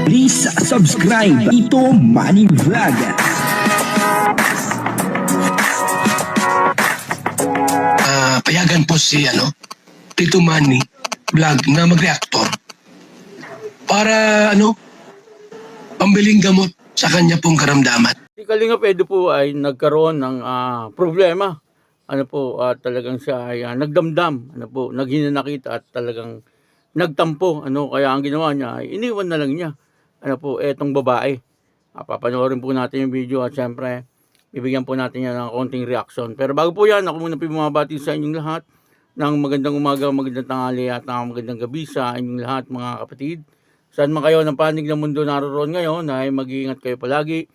Please subscribe Tito Manny Vlog. Payagan po si Tito Manny Vlog na mag-reactor para pambiling gamot sa kanya pong karamdaman. Si Kalinga Edu po ay nagkaroon ng problema. Talagang siya ay nagdamdam, naghinanakit at talagang nagtampo. Kaya ang ginawa niya ay iniwan na lang niya. Etong babae. Papanoorin po natin yung video at syempre bibigyan po natin yan ng konting reaction. Pero bago po yan, ako muna po bumabati sa inyong lahat ng magandang umaga, magandang tanghali at magandang gabi sa inyong lahat mga kapatid. Saan man kayo ng panig ng mundo naroon ngayon ay mag-iingat kayo palagi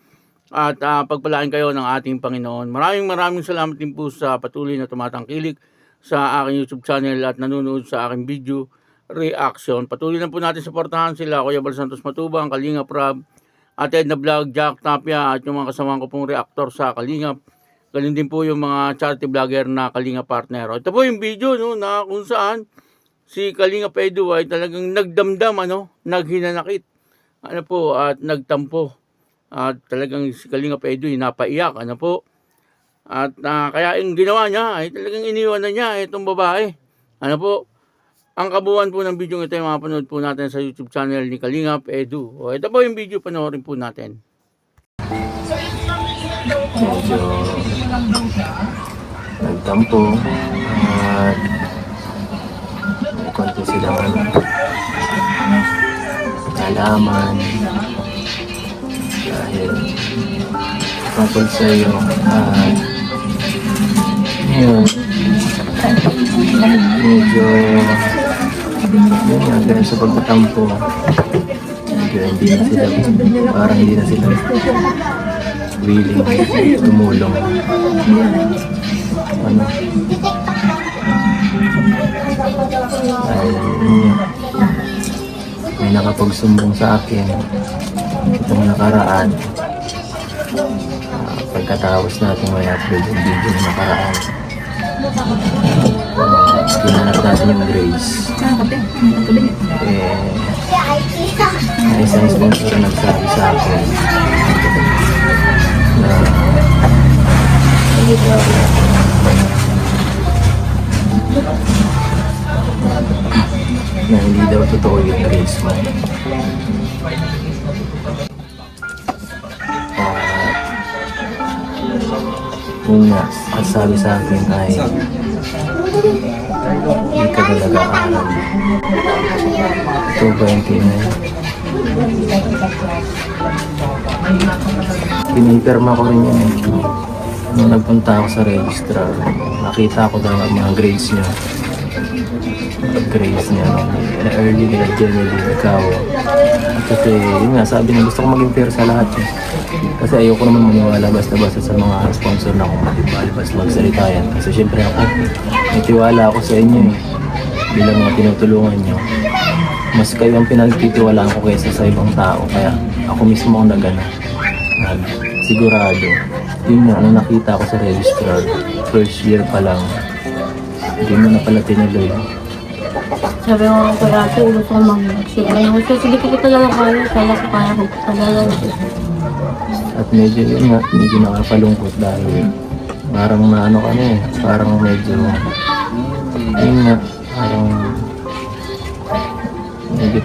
at pagpalain kayo ng ating Panginoon. Maraming salamat din po sa patuloy na tumatangkilik sa aking YouTube channel at nanonood sa aking video reaction. Patuloy na po natin suportahan sila Kuya Bal Santos Matubang, Kalinga Prab, at Edna Vlog, Jack Tapia at yung mga kasamahan ko pong reactor sa Kalingap. Ganun din po yung mga charity vlogger na Kalinga partner. Ito po yung video na kung saan si Kalinga Edu ay talagang nagdamdam, naghinanakit, at nagtampo. At talagang si Kalinga Edu ay napaiyak, At kaya yung ginawa niya ay talagang iniwan na niya itong babae. Ang kabuuan po ng video ito ay mapanood po natin sa YouTube channel ni Kalinga Edu. Ito po yung video, panoorin po natin. Medyo nagtampo at konti silang kalaman dahil tungkol sa iyo at yun medyo ganun sa pagtatampo medyo hindi na sila willing tumulong dahil may nakapagsumbong sa akin itong nakaraan pagkatapos natin may upload yung video na nakaraan pinanap natin yung Grace may isang sponsor na nagsabi sa akin na hindi daw totoo yung Grace mo. Yun nga, at sabi sa akin ay hindi ka na nag-aaral. Ito ba yung tinay? Pinipirma ko rin yun. Nung nagpunta ako sa registrar, nakita ko daw ang mga grades niya. Grades niya, early grade, generally, ikaw. Kasi yun nga, sabi niya, gusto ko maging fair sa lahat. Kasi ayoko naman maniwala basta-basta sa mga sponsor na kung malibas magsalita yan. Kasi syempre ako, may tiwala ako sa inyo bilang mga tinutulungan nyo. Mas kayo ang pinagtitiwalaan ko kaysa sa ibang tao. Kaya ako mismo ang sigurado. Yun nga, nung nakita ko sa registrar, first year pa lang, hindi mo na pala tinuloy. Sabi ko ako parati, gusto ko mag-ship. Sige ko talaga kaya ko talaga. At medyo yun nga, medyo nakapalungkot dahil parang parang medyo, yun nga,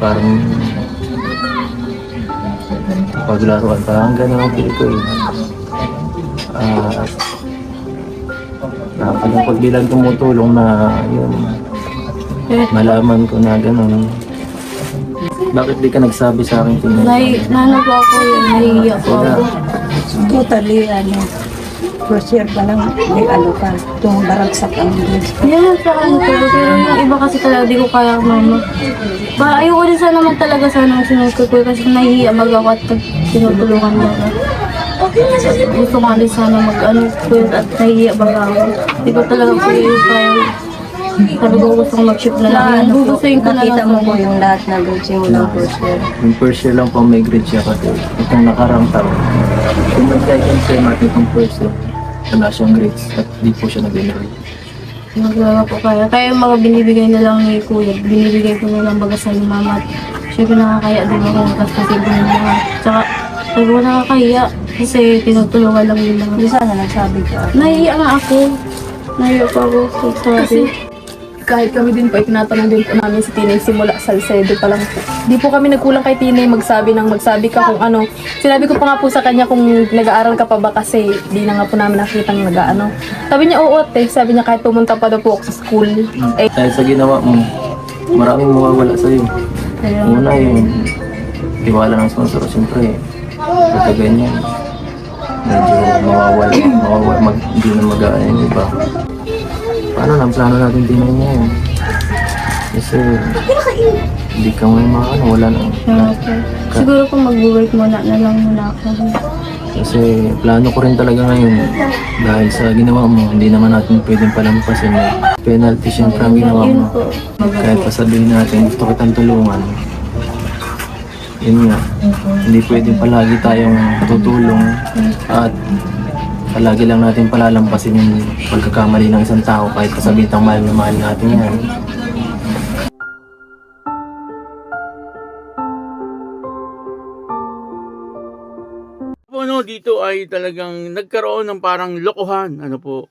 parang paglaruan, parang gano'n ang pili ko nakapalungkot bilang tumutulong na yun, malaman ko na gano'n. Bakit di ka nagsabi sa akin? Nano po ako yun, nahihiya po ako. Totally, first year pa lang, ka, tumabaragsak ang grades. Yan sa pero yung iba kasi talaga di ko kaya mama. Ayoko din sana talaga sunod ko kasi nahihiya mag-ako at tinutulungan mo na. Gusto ko din sana at nahihiya ako. Di ko talaga po yung kaya. Sabi ko gusto kong mag-ship na lang. Gugustuhin ko na Nakita mo po yung lahat na grades mo ng first year. Yung first year lang po may grade siya kasi itong nakarang taon. Kung mag-second sem at itong first year, wala siyang grades at di po siya nag-enroll. Maglaga po kaya. Kaya yung mga binibigay na lang ni Kuya, binibigay ko na lang baga sa mama at Siyempre nakakaya din ako gastusin ko yung mga. Tsaka sabi ko nakakaya kasi tinutulungan lang nila. Di sana nagsabi ka. Nahihiya nga ako. Nahihiya pa ako Kasi sabi. kahit kami din po, tinatanong din po namin si Tinay simula Salcedo pa lang po. Di po kami nagkulang kay Tinay magsabi ka kung ano. Sinabi ko pa nga po sa kanya kung nag-aaral ka pa ba kasi di na nga po namin nakitang nag-ano. Sabi niya, oo ate. Sabi niya kahit pumunta pa daw po ako sa school. Eh, Dahil sa ginawa mo, maraming mawawala sa'yo. Kaya, Una yung tiwala ng sponsor, siyempre, pagka ganyan, medyo mawawala, hindi na mag-aano yung iba. Paano lang, plano natin dinay ngayon? Kasi, hindi ka may makano, wala na. kaya po. Siguro po mag-work muna na lang muna ako. Kasi, plano ko rin talaga ngayon, dahil sa ginawa mo, hindi naman natin pwedeng palampasin yung penalty, siyempre ang ginawa Yun mo. po. Kahit pa sabihin natin, gusto kitang tulungan. Yun nga, hindi pwedeng palagi tayong tutulong at palagi lang natin palalampasin yung pagkakamali ng isang tao kahit kasabihin tang mahal na mahal natin yan. Po, no, dito ay talagang nagkaroon ng parang lokohan. Ano po,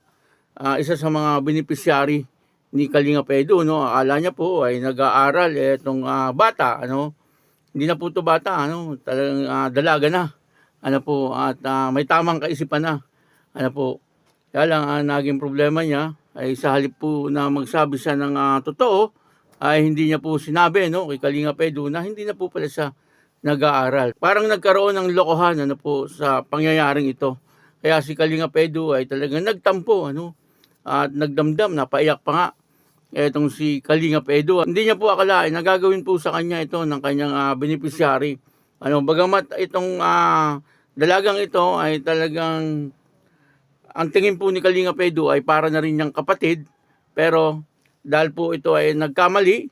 isa sa mga beneficiary ni Kalinga Pedro, no, akala niya po ay nag-aaral itong bata, ano, hindi na po to bata, ano, talagang dalaga na, ano po, at may tamang kaisipan na, ano po. Kaya lang, naging problema niya ay sa halip po na magsabi siya ng totoo, ay hindi niya po sinabi, no, kay Kalinga Pedro na hindi na po pala siya nag-aaral. Parang nagkaroon ng lokohan, ano po, sa pangyayaring ito. Kaya si Kalinga Pedro ay talagang nagtampo, ano, at nagdamdam, napaiyak pa nga etong si Kalinga Pedro. Hindi niya po akalain na gagawin po sa kanya ito ng kanyang beneficiary. Ano, bagamat itong dalagang ito ay talagang ang tingin po ni Kalinga Pedro ay para na rin niyang kapatid, pero dahil po ito ay nagkamali,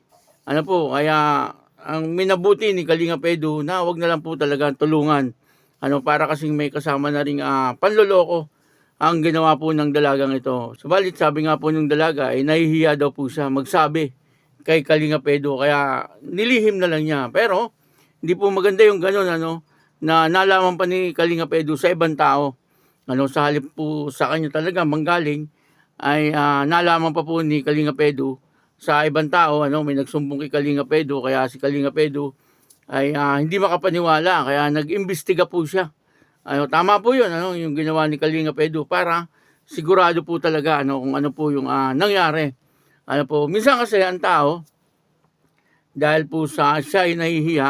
ano po, kaya ang minabuti ni Kalinga Pedro na wag na lang po talaga tulungan. Ano, para kasing may kasama na ring panloloko ang ginawa po ng dalagang ito. Subalit sabi nga po ng dalaga ay nahihiya daw po siya magsabi kay Kalinga Pedro, kaya nilihim na lang niya. Pero hindi po maganda yung gano'n, ano, na nalaman pa ni Kalinga Pedro sa ibang tao. Ano, sa halip po sa kanya talaga manggaling ay nalaman pa po ni Kalinga Pedro sa ibang tao, ano, may nagsumbong kay Kalinga Pedro, kaya si Kalinga Pedro ay hindi makapaniwala, kaya nag-imbestiga po siya. Ano, tama po 'yun, ano, yung ginawa ni Kalinga Pedro para sigurado po talaga, ano, kung ano po yung nangyari. Ano po, minsan kasi ang tao dahil po sa siya ay nahihiya,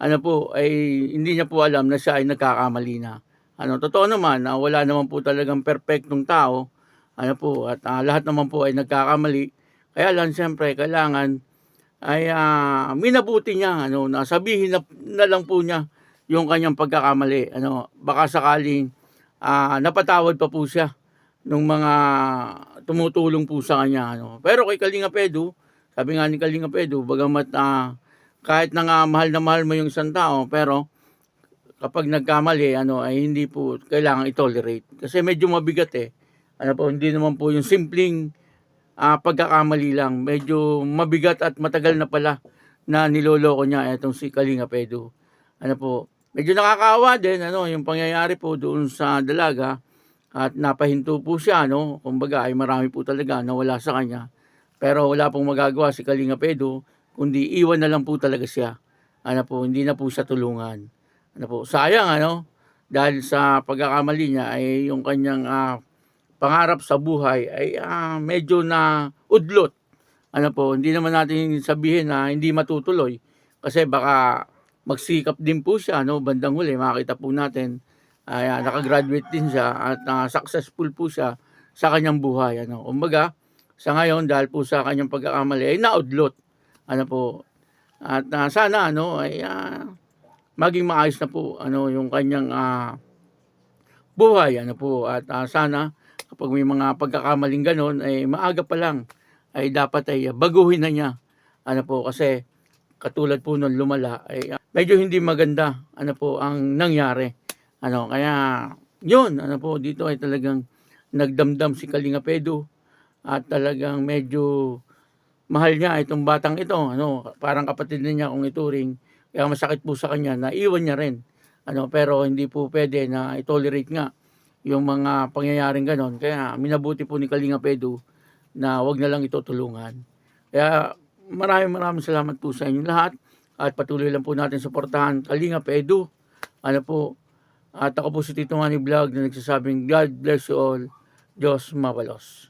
ano po, ay hindi niya po alam na siya ay nagkakamali na. Ano, totoo naman na wala naman po talagang perfectong tao, ano po, at lahat naman po ay nagkakamali. Kaya lang siyempre kailangan ay minabuti niya, ano, na sabihin na lang po niya yung kanyang pagkakamali. Ano, baka sakaling napatawad pa po siya ng mga tumutulong po sa kanya. Ano. Pero kay Kalinga Pedro, sabi nga ni Kalinga Pedro, bagamat kahit na nga mahal na mahal mo yung isang tao, pero kapag nagkamali, ano, ay hindi po kailangan i-tolerate. Kasi medyo mabigat eh. Ano po, hindi naman po yung simpleng pagkakamali lang. Medyo mabigat at matagal na pala na niloloko niya itong si Kalinga Pedro. Ano po, medyo nakakaawa din, ano, yung pangyayari po doon sa dalaga at napahinto po siya, no. Kumbaga ay marami po talaga nawala sa kanya. Pero wala pong magagawa si Kalinga Pedro kundi iwan na lang po talaga siya. Ano po, hindi na po siya tulungan. Ano po, sayang, ano, dahil sa pagkakamali niya ay yung kanyang pangarap sa buhay ay medyo na udlot. Ano po, hindi naman natin sabihin na hindi matutuloy kasi baka magsikap din po siya, no, bandang huli makita po natin ay nakagraduate din siya at successful po siya sa kanyang buhay, ano. Kumbaga sa ngayon dahil po sa kanyang pagkakamali ay naudlot, ano po, at sana, ano, ay maging maayos na po, ano, yung kanyang buhay, ano po, at sana kapag may mga pagkakamaling ganon ay maaga pa lang ay dapat ay baguhin na niya, ano po, kasi katulad po nung lumala ay medyo hindi maganda, ano po, ang nangyari, ano. Kaya yun, ano po, dito ay talagang nagdamdam si Kalinga Pedro at talagang medyo mahal niya itong batang ito, ano, parang kapatid na niya kung ituring. Kaya masakit po sa kanya na iwan niya rin. Pero hindi po pwede na i-tolerate nga yung mga pangyayaring ganon. Kaya minabuti po ni Kalingap Edu na wag na lang ito tulungan. Kaya maraming salamat po sa inyong lahat at patuloy lang po natin suportahan Kalingap Edu. At ako po si Tito Manny Vlog na nagsasabing God bless you all. Diyos mabalos.